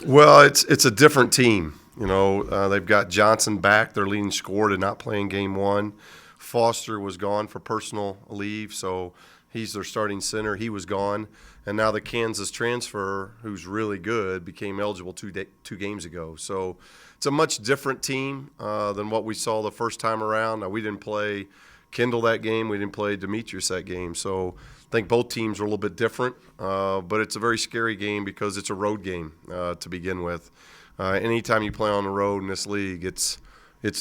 Well, it's a different team. They've got Johnson back, their leading scorer, did not play in game one. Foster was gone for personal leave, so he's their starting center. He was gone. And now the Kansas transfer, who's really good, became eligible 2 games ago. So it's a much different team than what we saw the first time around. Now, we didn't play Kendall that game. We didn't play Demetrius that game. So I think both teams are a little bit different, but it's a very scary game because it's a road game to begin with. Anytime you play on the road in this league, it's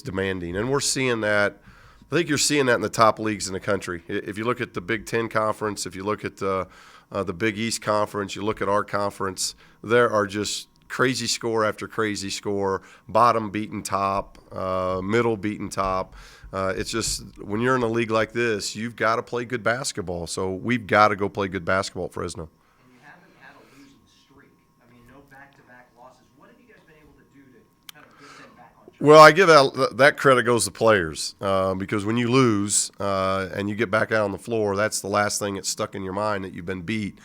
demanding, and we're seeing that. I think you're seeing that in the top leagues in the country. If you look at the Big Ten Conference, if you look at the Big East Conference, you look at our conference, there are just crazy score after crazy score, bottom beating top, middle beating top. It's just when you're in a league like this, you've got to play good basketball. So we've got to go play good basketball at Fresno. And you haven't had a losing streak. I mean, no back-to-back losses. What have you guys been able to do to kind of get them back on track? Well, I give that credit goes to players because when you lose and you get back out on the floor, that's the last thing that's stuck in your mind that you've been beat.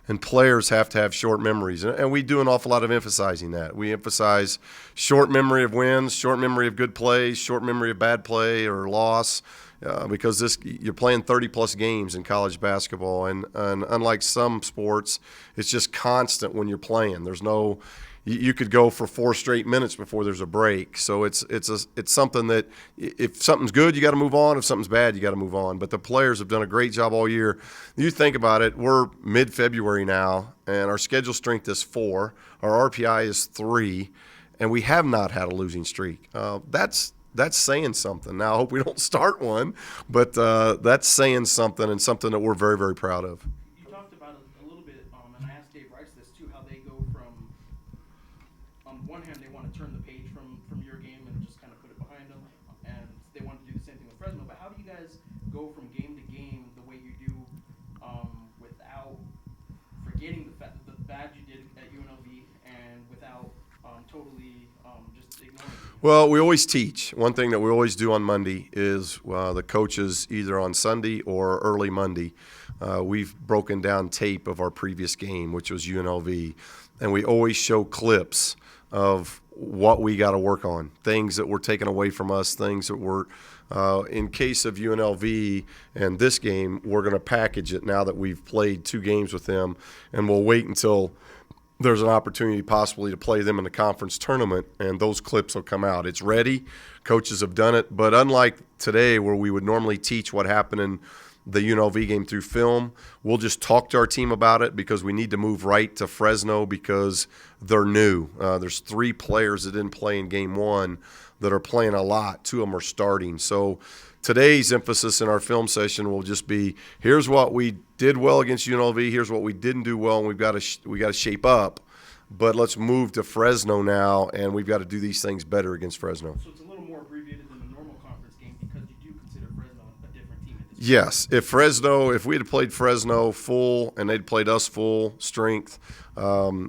And players have to have short memories, and we do an awful lot of emphasizing that. We emphasize short memory of wins, short memory of good plays, short memory of bad play or loss, because you're playing 30-plus games in college basketball, and unlike some sports, it's just constant when you're playing. There's no you could go for 4 straight minutes before there's a break. So it's something that if something's good, you got to move on. If something's bad, you got to move on. But the players have done a great job all year. You think about it, we're mid-February now, and our schedule strength is 4. Our RPI is 3, and we have not had a losing streak. That's saying something. Now, I hope we don't start one, but that's saying something and something that we're very, very proud of. You talked about it a little bit, and I asked Dave Rice this too, how they go from, on one hand, they want to turn the page from your game and just kind of put it behind them, and they want to do the same thing with Fresno. But how do you guys go from game to game the way you do, without forgetting the bad you did at UNLV and without totally just ignoring it? Well, we always teach. One thing that we always do on Monday is the coaches, either on Sunday or early Monday, we've broken down tape of our previous game, which was UNLV, and we always show clips of what we got to work on, things that were taken away from us, things that were, in case of UNLV and this game, we're going to package it now that we've played 2 games with them, and we'll wait until there's an opportunity possibly to play them in the conference tournament, and those clips will come out. It's ready. Coaches have done it. But unlike today where we would normally teach what happened in the UNLV game through film, we'll just talk to our team about it because we need to move right to Fresno because they're new. There's 3 players that didn't play in game 1 that are playing a lot. 2 of them are starting. So today's emphasis in our film session will just be, here's what we did well against UNLV, here's what we didn't do well, and we got to shape up. But let's move to Fresno now, and we've got to do these things better against Fresno. So it's a little more abbreviated than a normal conference game because you do consider Fresno a different team at this point. Yes, if we had played Fresno full and they'd played us full strength,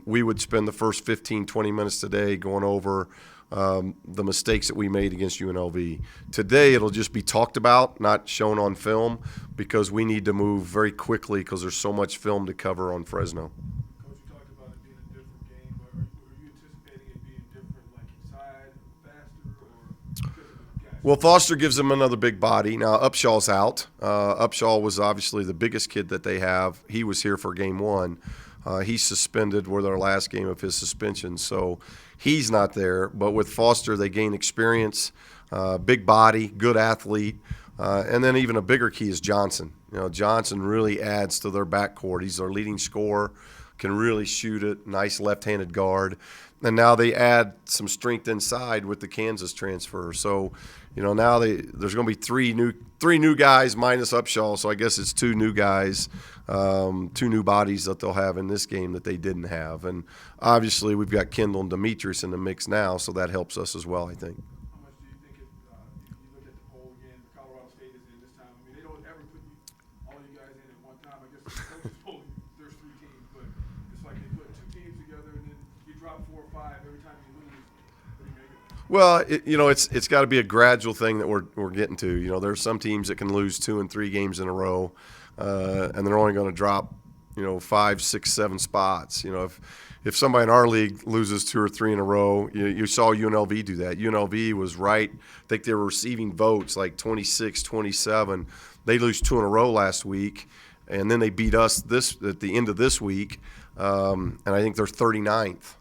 we would spend the first 15, 20 minutes today going over the mistakes that we made against UNLV. Today it'll just be talked about, not shown on film, because we need to move very quickly because there's so much film to cover on Fresno. Coach, you talked about it being a different game, but are you anticipating it being different, like inside, faster, or because of the guys? Well, Foster gives them another big body. Now, Upshaw's out. Upshaw was obviously the biggest kid that they have. He was here for game 1. He's suspended with our last game of his suspension, so he's not there. But with Foster, they gain experience, big body, good athlete, and then even a bigger key is Johnson. Johnson really adds to their backcourt. He's their leading scorer, can really shoot it, nice left-handed guard. And now they add some strength inside with the Kansas transfer. So, now there's going to be three new guys minus Upshaw. So I guess it's 2 new guys, 2 new bodies that they'll have in this game that they didn't have. And obviously we've got Kendall and Demetrius in the mix now, so that helps us as well, I think. How much do you think if you look at the poll again, Colorado State is in this time? I mean, they don't ever put all you guys in at one time. I guess the coaches poll, there's 3 teams, but it's like they put 2 teams together and then you drop 4 or 5 every time you lose. What do you make of it? Well, it's got to be a gradual thing that we're getting to. There's some teams that can lose 2 and 3 games in a row, and they're only going to drop 5, 6, 7 spots. If somebody in our league loses 2 or 3 in a row, you saw UNLV do that. UNLV was right. I think they were receiving votes like 26, 27. They lose 2 in a row last week, and then they beat us at the end of this week, and I think they're 39th.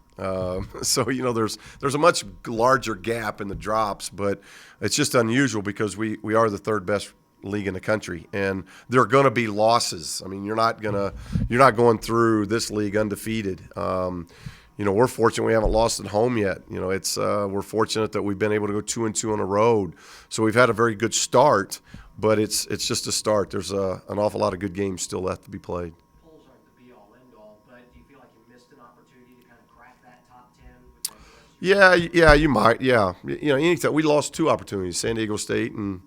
So there's a much larger gap in the drops, but it's just unusual because we are the 3rd best league in the country, and there are going to be losses. I mean, you're not going through this league undefeated. We're fortunate we haven't lost at home yet. We're fortunate that we've been able to go 2-2 on the road, so we've had a very good start. But it's just a start. There's an awful lot of good games still left to be played. Polls aren't the be-all, end-all, but do you feel like you missed an opportunity to kind of crack that top 10 with that? Yeah, you might. Yeah, anytime we lost 2 opportunities, San Diego State and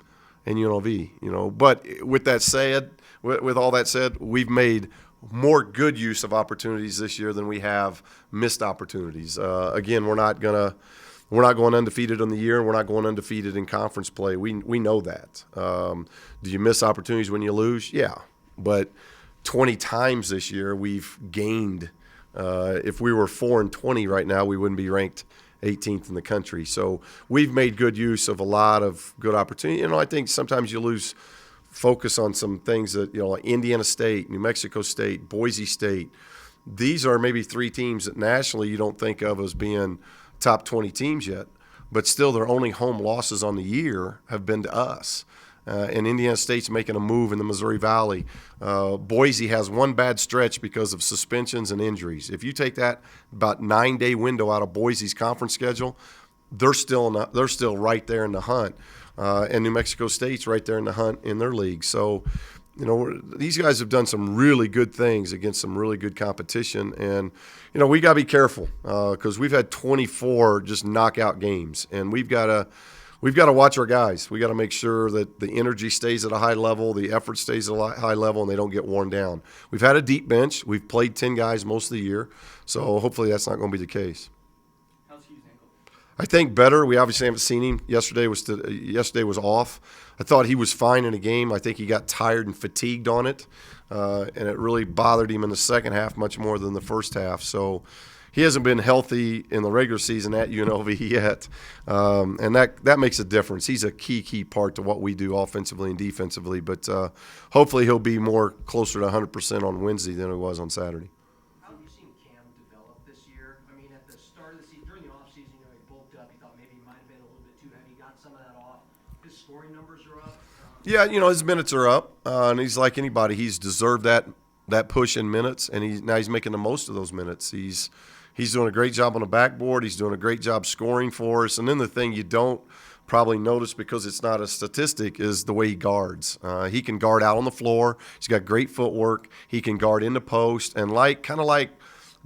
UNLV. But with that said, with all that said, we've made more good use of opportunities this year than we have missed opportunities. Again, we're not going undefeated on the year, and we're not going undefeated in conference play. We know that. Do you miss opportunities when you lose? Yeah, but 20 times this year we've gained. If we were 4-20 right now, we wouldn't be ranked 18th in the country. So we've made good use of a lot of good opportunity. I think sometimes you lose focus on some things that, like Indiana State, New Mexico State, Boise State. These are maybe 3 teams that nationally you don't think of as being top 20 teams yet, but still their only home losses on the year have been to us. And Indiana State's making a move in the Missouri Valley. Boise has 1 bad stretch because of suspensions and injuries. If you take that about 9-day window out of Boise's conference schedule, they're still right there in the hunt. And New Mexico State's right there in the hunt in their league. So, these guys have done some really good things against some really good competition. And, we got to be careful because we've had 24 just knockout games. And we've got to watch our guys. We got to make sure that the energy stays at a high level, the effort stays at a high level, and they don't get worn down. We've had a deep bench. We've played 10 guys most of the year. So hopefully that's not going to be the case. How's Hughes' ankle? I think better. We obviously haven't seen him. Yesterday was off. I thought he was fine in the game. I think he got tired and fatigued on it, and it really bothered him in the second half much more than the first half. So he hasn't been healthy in the regular season at UNLV yet, and that makes a difference. He's a key part to what we do offensively and defensively. But hopefully he'll be more closer to 100% on Wednesday than he was on Saturday. How have you seen Cam develop this year? I mean, at the start of the season, during the offseason, he bulked up. He thought maybe he might have been a little bit too heavy. Got some of that off. His scoring numbers are up. Yeah, his minutes are up, and he's like anybody. He's deserved that push in minutes, and now he's making the most of those minutes. He's doing a great job on the backboard. He's doing a great job scoring for us. And then the thing you don't probably notice because it's not a statistic is the way he guards. He can guard out on the floor. He's got great footwork. He can guard in the post. And kind of like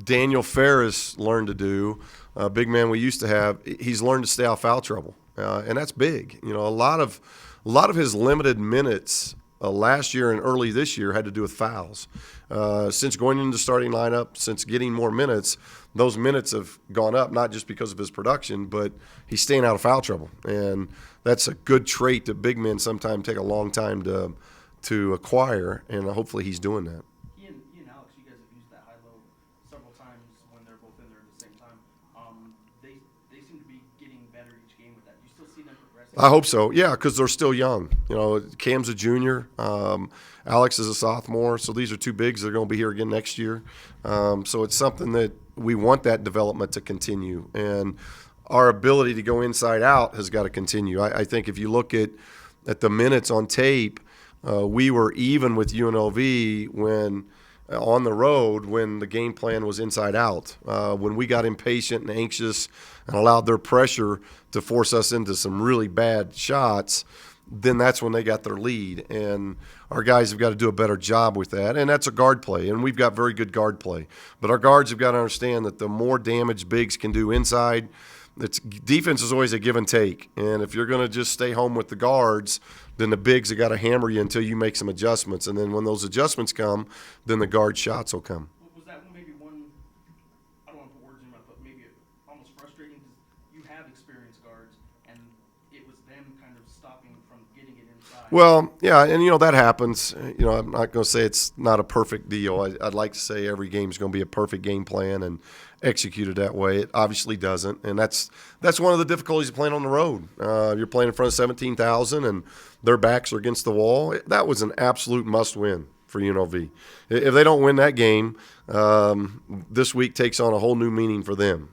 Daniel Ferris learned to do, a big man we used to have, he's learned to stay out of foul trouble. And that's big. A lot of his limited minutes last year and early this year had to do with fouls. Since going into the starting lineup, since getting more minutes, those minutes have gone up, not just because of his production, but he's staying out of foul trouble. And that's a good trait that big men sometimes take a long time to acquire, and hopefully he's doing that. He and Alex, you guys have used that high-low several times when they're both in there at the same time. They seem to be getting better each game with that. Do you still see them progressing? I hope so, yeah, because they're still young. Cam's a junior. Alex is a sophomore, so these are 2 bigs. They're going to be here again next year. So it's something that we want that development to continue. And our ability to go inside out has got to continue. I think if you look at the minutes on tape, we were even with UNLV when on the road when the game plan was inside out. When we got impatient and anxious and allowed their pressure to force us into some really bad shots, then that's when they got their lead. And our guys have got to do a better job with that. And that's a guard play, and we've got very good guard play. But our guards have got to understand that the more damage bigs can do inside, defense is always a give and take. And if you're going to just stay home with the guards, then the bigs have got to hammer you until you make some adjustments. And then when those adjustments come, then the guard shots will come. Was that maybe one, I don't want to put words in your mouth, but maybe almost frustrating because you have experienced guards, and it was them kind of stopping from getting it inside. Well, yeah, and that happens. I'm not going to say it's not a perfect deal. I'd like to say every game is going to be a perfect game plan and executed that way. It obviously doesn't, and that's one of the difficulties of playing on the road. You're playing in front of 17,000, and their backs are against the wall. That was an absolute must-win for UNLV. If they don't win that game, this week takes on a whole new meaning for them.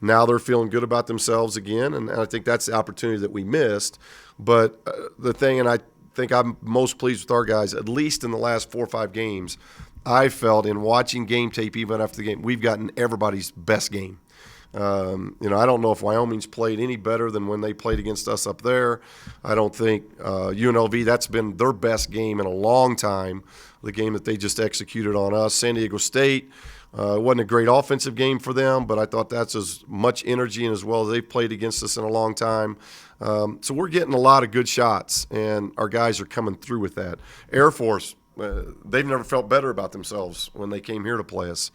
Now they're feeling good about themselves again, and I think that's the opportunity that we missed. But the thing, and I think I'm most pleased with our guys, at least in the last 4 or 5 games, I felt in watching game tape even after the game, we've gotten everybody's best game. I don't know if Wyoming's played any better than when they played against us up there. I don't think UNLV, that's been their best game in a long time, the game that they just executed on us. San Diego State, wasn't a great offensive game for them, but I thought that's as much energy and as well as they've played against us in a long time. So we're getting a lot of good shots, and our guys are coming through with that. Air Force, they've never felt better about themselves when they came here to play us.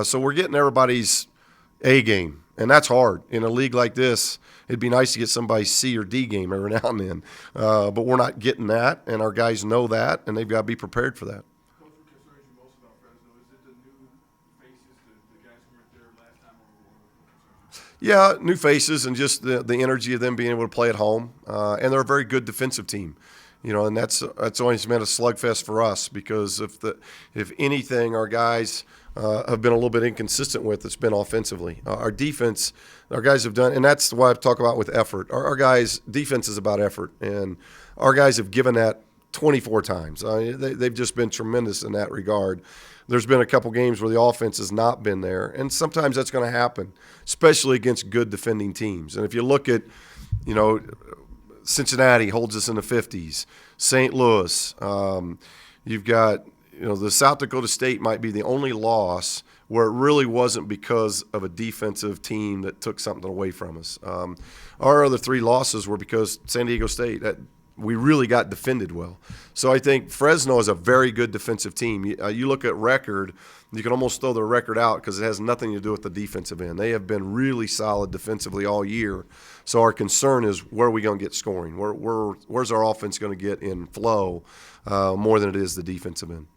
So we're getting everybody's A game, and that's hard. In a league like this, it'd be nice to get somebody's C or D game every now and then. But we're not getting that, and our guys know that, and they've got to be prepared for that. Coach, what concerns you most about Fresno? Is it the new faces, the guys who weren't there last time, or what concerns you? Yeah, new faces and just the energy of them being able to play at home. And they're a very good defensive team. And that's always been a slugfest for us because if anything, our guys have been a little bit inconsistent with, it's been offensively. Our defense, our guys have done, and that's why I talk about with effort. Our guys' defense is about effort, and our guys have given that 24 times. They've just been tremendous in that regard. There's been a couple games where the offense has not been there, and sometimes that's going to happen, especially against good defending teams. And if you look at, Cincinnati holds us in the 50s. St. Louis, you've got, the South Dakota State might be the only loss where it really wasn't because of a defensive team that took something away from us. Our other 3 losses were because San Diego State, we really got defended well. So I think Fresno is a very good defensive team. You look at record, you can almost throw their record out because it has nothing to do with the defensive end. They have been really solid defensively all year. So our concern is where are we going to get scoring? Where's our offense going to get in flow more than it is the defensive end?